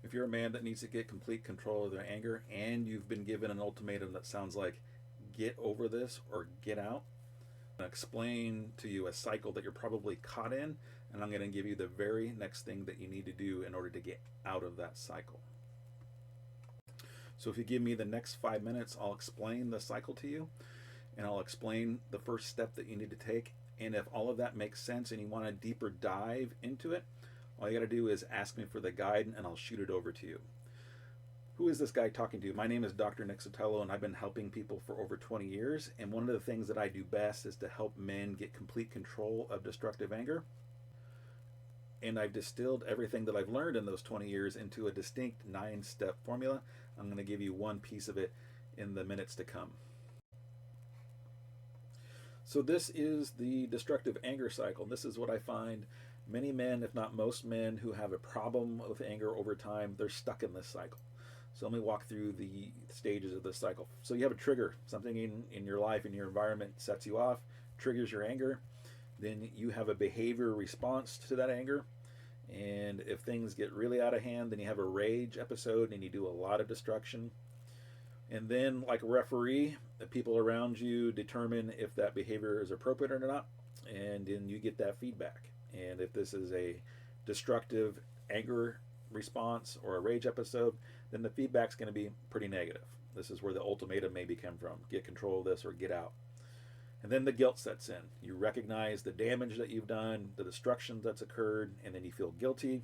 If you're a man that needs to get complete control of their anger and you've been given an ultimatum that sounds like get over this or get out, I'm going to explain to you a cycle that you're probably caught in, and I'm going to give you the very next thing that you need to do in order to get out of that cycle. So if you give me the next 5 minutes, I'll explain the cycle to you, and I'll explain the first step that you need to take. And if all of that makes sense and you want a deeper dive into it, all you got to do is ask me for the guide and I'll shoot it over to you. Who is this guy talking to? My name is Dr. Nick Sotelo, and I've been helping people for over 20 years. And one of the things that I do best is to help men get complete control of destructive anger. And I've distilled everything that I've learned in those 20 years into a distinct 9-step formula. I'm going to give you one piece of it in the minutes to come. So this is the destructive anger cycle. This is what I find many men, if not most men, who have a problem with anger over time, they're stuck in this cycle. So let me walk through the stages of this cycle. So you have a trigger, something in your life, in your environment sets you off, triggers your anger. Then you have a behavior response to that anger. And if things get really out of hand, then you have a rage episode and you do a lot of destruction. And then, like a referee, the people around you determine if that behavior is appropriate or not, and then you get that feedback. And if this is a destructive anger response or a rage episode, then the feedback's going to be pretty negative. This is where the ultimatum maybe come from: get control of this or get out. And then the guilt sets in. You recognize the damage that you've done, the destruction that's occurred, and then you feel guilty.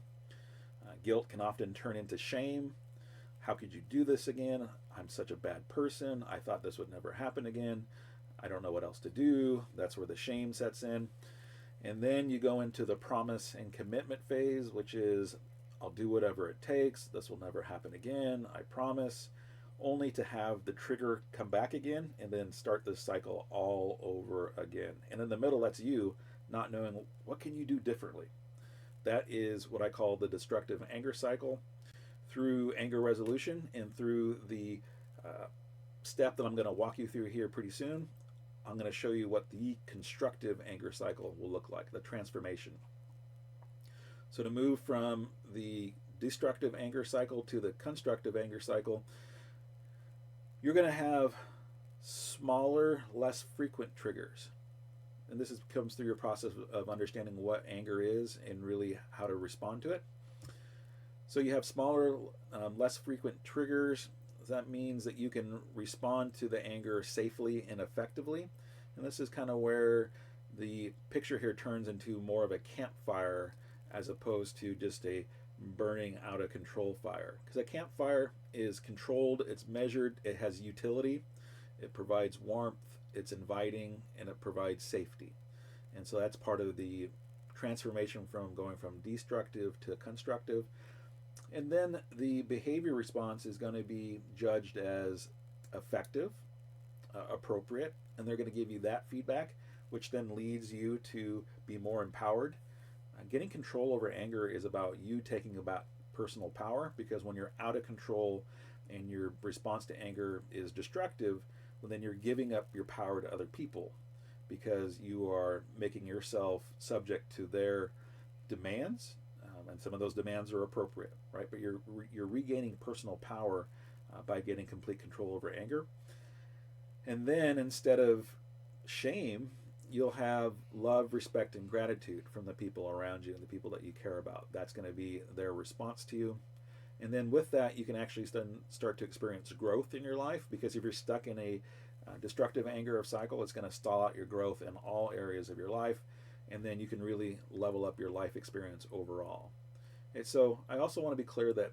Guilt can often turn into shame. How could you do this again? I'm such a bad person. I thought this would never happen again. I don't know what else to do. That's where the shame sets in. And then you go into the promise and commitment phase, which is, I'll do whatever it takes. This will never happen again. I promise. Only to have the trigger come back again and then start this cycle all over again. And in the middle, that's you not knowing what can you do differently. That is what I call the destructive anger cycle. Through anger resolution and through the step that I'm going to walk you through here pretty soon, I'm going to show you what the constructive anger cycle will look like, the transformation. So to move from the destructive anger cycle to the constructive anger cycle, you're going to have smaller, less frequent triggers. And this comes through your process of understanding what anger is and really how to respond to it. So you have smaller, less frequent triggers. That means that you can respond to the anger safely and effectively. And this is kind of where the picture here turns into more of a campfire as opposed to just a burning out of control fire. Because a campfire is controlled, it's measured, it has utility, it provides warmth, it's inviting, and it provides safety. And so that's part of the transformation from going from destructive to constructive. And then the behavior response is going to be judged as effective, appropriate, and they're going to give you that feedback, which then leads you to be more empowered. Getting control over anger is about you taking about personal power, because when you're out of control and your response to anger is destructive, well, then you're giving up your power to other people because you are making yourself subject to their demands. And some of those demands are appropriate, right? But you're regaining personal power by getting complete control over anger. And then instead of shame, you'll have love, respect, and gratitude from the people around you and the people that you care about. That's going to be their response to you. And then with that, you can actually start to experience growth in your life, because if you're stuck in a destructive anger of cycle, it's going to stall out your growth in all areas of your life. And then you can really level up your life experience overall. And so I also want to be clear that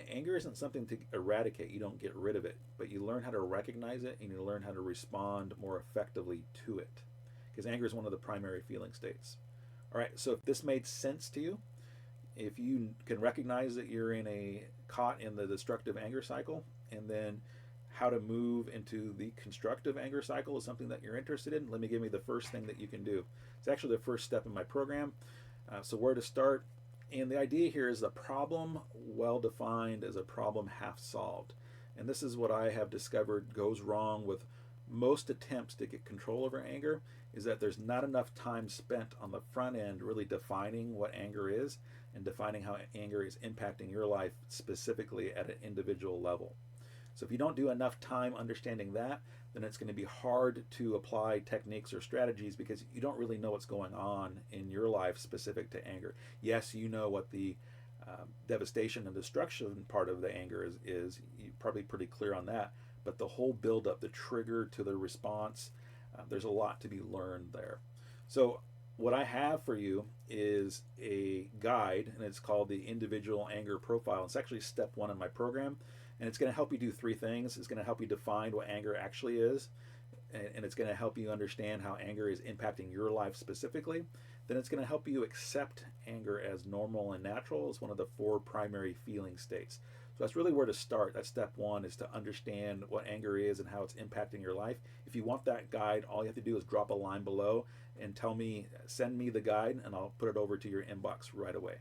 anger isn't something to eradicate. You don't get rid of it, but you learn how to recognize it and you learn how to respond more effectively to it, because anger is one of the primary feeling states. All right, so if this made sense to you, if you can recognize that you're caught in the destructive anger cycle, and then how to move into the constructive anger cycle is something that you're interested in, let me give you the first thing that you can do. It's actually the first step in my program. So where to start? And the idea here is a problem well defined as a problem half solved. And this is what I have discovered goes wrong with most attempts to get control over anger, is that there's not enough time spent on the front end really defining what anger is, and defining how anger is impacting your life specifically at an individual level. So if you don't do enough time understanding that, then it's going to be hard to apply techniques or strategies because you don't really know what's going on in your life specific to anger. Yes, you know what the devastation and destruction part of the anger is. You're probably pretty clear on that. But the whole buildup, the trigger to the response, there's a lot to be learned there. So what I have for you is a guide, and it's called the Individual Anger Profile. It's actually step one in my program, and it's going to help you do three things. It's going to help you define what anger actually is, and it's going to help you understand how anger is impacting your life specifically. Then it's going to help you accept anger as normal and natural as one of the four primary feeling states. So that's really where to start. That's step one, is to understand what anger is and how it's impacting your life. If you want that guide, all you have to do is drop a line below and tell me, send me the guide, and I'll put it over to your inbox right away.